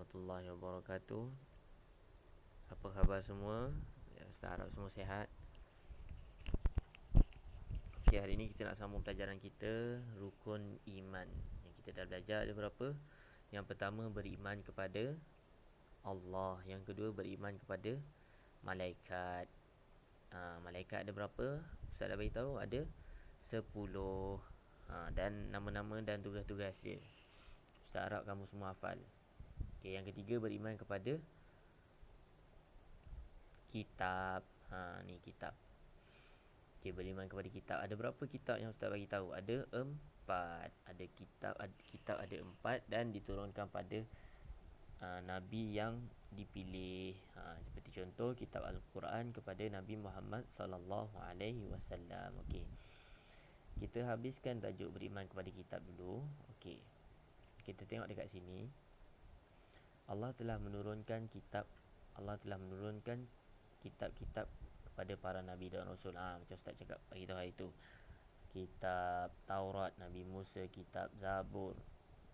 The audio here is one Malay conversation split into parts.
warahmatullahi wabarakatuh. Apa khabar semua? Ya, Ustaz harap semua sihat. Okey, hari ini kita nak sambung pelajaran kita rukun iman. Yang kita dah belajar ada berapa? Yang pertama beriman kepada Allah, yang kedua beriman kepada malaikat. Malaikat ada berapa? Ustaz dah beritahu ada 10. Dan nama-nama dan tugas-tugas dia. Ustaz harap kamu semua hafal. Okey, yang ketiga beriman kepada kitab. Ni kitab. Okey, beriman kepada kitab. Ada berapa kitab yang Ustaz bagi tahu? Ada 4. Ada kitab ada 4 dan diturunkan pada nabi yang dipilih. Seperti contoh kitab Al-Quran kepada Nabi Muhammad sallallahu alaihi wasallam. Okey. Kita habiskan tajuk beriman kepada kitab dulu. Okey. Kita tengok dekat sini. Allah telah menurunkan kitab-kitab kepada para nabi dan rasul. Macam Ustaz cakap bagi tahu hari tu. Kitab Taurat Nabi Musa, kitab Zabur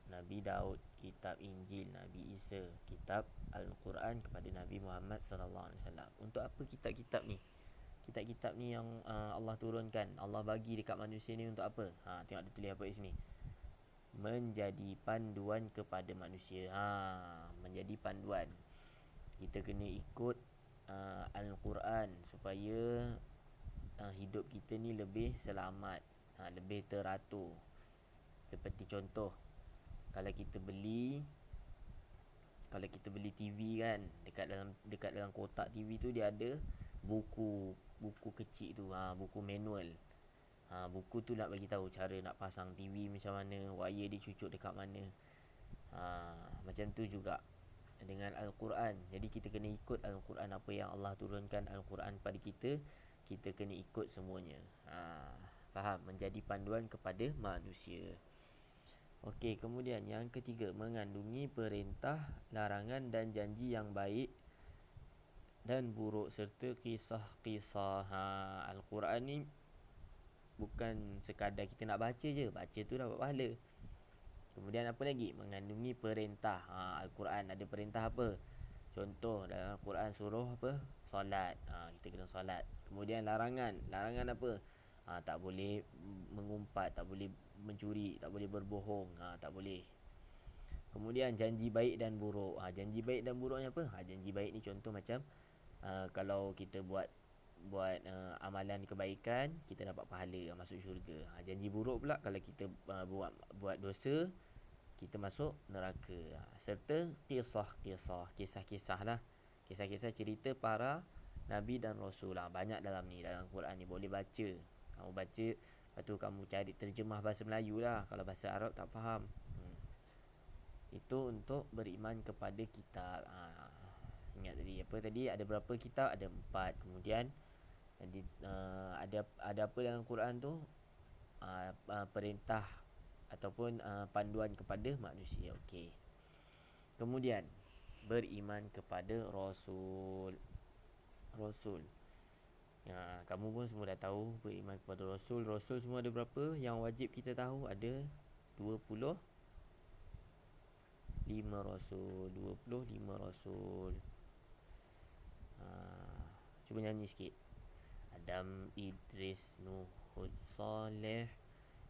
Nabi Daud, kitab Injil Nabi Isa, kitab Al-Quran kepada Nabi Muhammad sallallahu alaihi wasallam. Untuk apa kitab-kitab ni? Kitab-kitab ni yang Allah turunkan, Allah bagi dekat manusia ni untuk apa? Tengok dia tulis apa di sini. Menjadi panduan kepada manusia. Menjadi panduan. Kita kena ikut Al-Quran supaya hidup kita ni lebih selamat, lebih teratur. Seperti contoh, kalau kita beli TV kan, dekat dalam kotak TV tu dia ada buku kecil tu, buku manual. Buku tu nak bagi tahu cara nak pasang TV macam mana, wire dia cucuk dekat mana. Macam tu juga dengan Al-Quran. Jadi kita kena ikut Al-Quran, apa yang Allah turunkan Al-Quran pada kita, kita kena ikut semuanya. Faham? Menjadi panduan kepada manusia. Okey, kemudian yang ketiga, mengandungi perintah, larangan dan janji yang baik dan buruk serta kisah-kisah. Al-Quran ni bukan sekadar kita nak baca je, baca tu dapat pahala. Kemudian apa lagi? Mengandungi perintah. Al-Quran ada perintah apa? Contoh dalam Al-Quran suruh apa? Solat. Kita kena solat. Kemudian larangan apa? Tak boleh mengumpat, tak boleh mencuri, tak boleh berbohong, tak boleh. Kemudian janji baik dan buruk. Janji baik dan buruknya apa? Janji baik ni contoh macam kalau kita buat amalan kebaikan, kita dapat pahala, masuk syurga. Janji buruk pula kalau kita buat dosa, kita masuk neraka. Serta kisah-kisah lah. Kisah-kisah cerita para nabi dan rasul. Banyak dalam Quran ni, boleh baca. Kamu baca, lepas tu kamu cari terjemah bahasa Melayu lah. Kalau bahasa Arab tak faham. Itu untuk beriman kepada kitab. Ingat tadi apa tadi? Ada berapa kitab? Ada 4. Kemudian ada apa dalam Quran tu? Perintah ataupun panduan kepada manusia. Okey. Kemudian beriman kepada Rasul. Kamu pun semua dah tahu beriman kepada Rasul. Rasul semua ada berapa? Yang wajib kita tahu ada 25 Rasul. 25 Rasul. Cuba nyanyi sikit. Adam, Idris, Nuh, Hud, Saleh,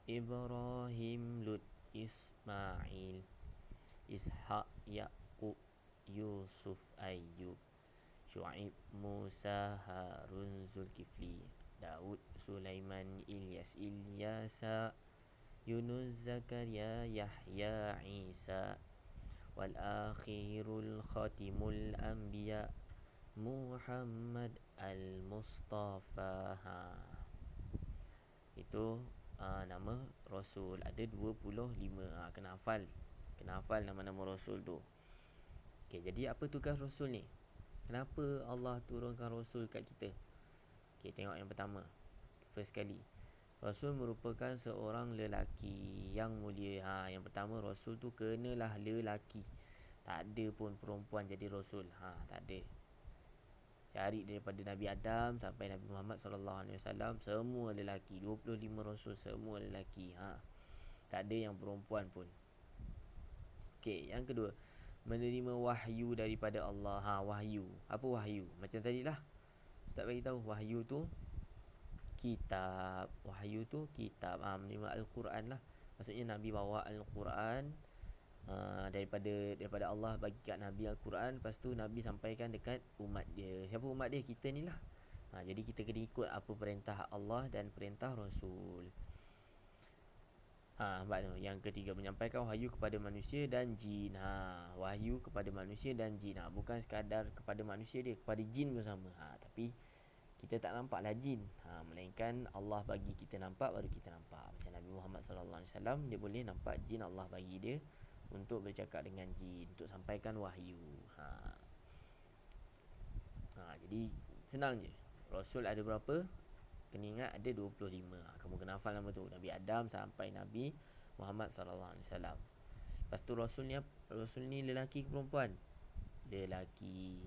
Ibrahim, Lut, Ismail, Ishaq, Yaqub, Yusuf, Ayyub, Syuaib, Musa, Harun, Zulkifli, Daud, Sulaiman, Ilyasa, Yunus, Zakaria, Yahya, Isa, wal akhirul khatimul anbiya, Muhammad al-Mustafa. Itu nama Rasul. Ada 25. Kena hafal nama-nama Rasul tu. Okey, jadi apa tugas Rasul ni? Kenapa Allah turunkan Rasul kat kita? Okey, tengok yang pertama. First kali, Rasul merupakan seorang lelaki yang mulia. Yang pertama, Rasul tu kenalah lelaki. Tak ada pun perempuan jadi Rasul. Tak ada. Cari daripada Nabi Adam sampai Nabi Muhammad sallallahu alaihi wasallam, semua lelaki. 25 Rasul semua lelaki. Tak ada yang perempuan pun. Okey, yang kedua, menerima wahyu daripada Allah. Wahyu. Apa wahyu? Macam tadi lah Ustaz bagi tahu, wahyu tu kitab. Wahyu tu kitab. Menerima Al-Quran lah. Maksudnya Nabi bawa Al-Quran daripada Allah bagi kat Nabi Al-Quran. Lepas tu Nabi sampaikan dekat umat dia. Siapa umat dia? Kita ni lah. Jadi kita kena ikut apa perintah Allah dan perintah Rasul. Yang ketiga, menyampaikan wahyu kepada manusia dan jin. Wahyu kepada manusia dan jin. Bukan sekadar kepada manusia dia, kepada jin pun sama. Tapi kita tak nampaklah jin. Melainkan Allah bagi kita nampak, baru kita nampak. Macam Nabi Muhammad SAW, dia boleh nampak jin, Allah bagi dia untuk bercakap dengan jin, untuk sampaikan wahyu. Jadi senang je. Rasul ada berapa? Kena ingat ada 25. Kamu kena hafal nama tu, Nabi Adam sampai Nabi Muhammad SAW. Lepas tu Rasul ni lelaki ke perempuan? Lelaki.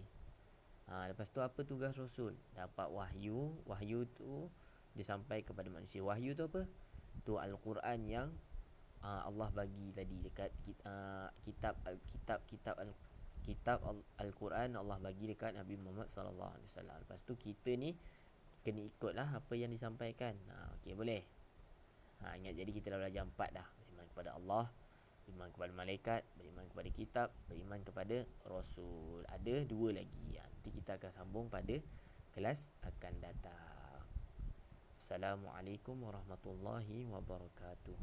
Lepas tu apa tugas Rasul? Dapat wahyu. Wahyu tu dia sampai kepada manusia. Wahyu tu apa? Tu Al-Quran yang Allah bagi tadi dekat kitab Al-Quran Allah bagi dekat Nabi Muhammad SAW. Lepas tu kita ni kena ikutlah apa yang disampaikan. Okey, boleh. Ingat, jadi kita dah belajar 4 dah. Beriman kepada Allah, beriman kepada malaikat, beriman kepada kitab, beriman kepada Rasul. Ada 2 lagi. Nanti kita akan sambung pada kelas akan datang. Assalamualaikum warahmatullahi wabarakatuh.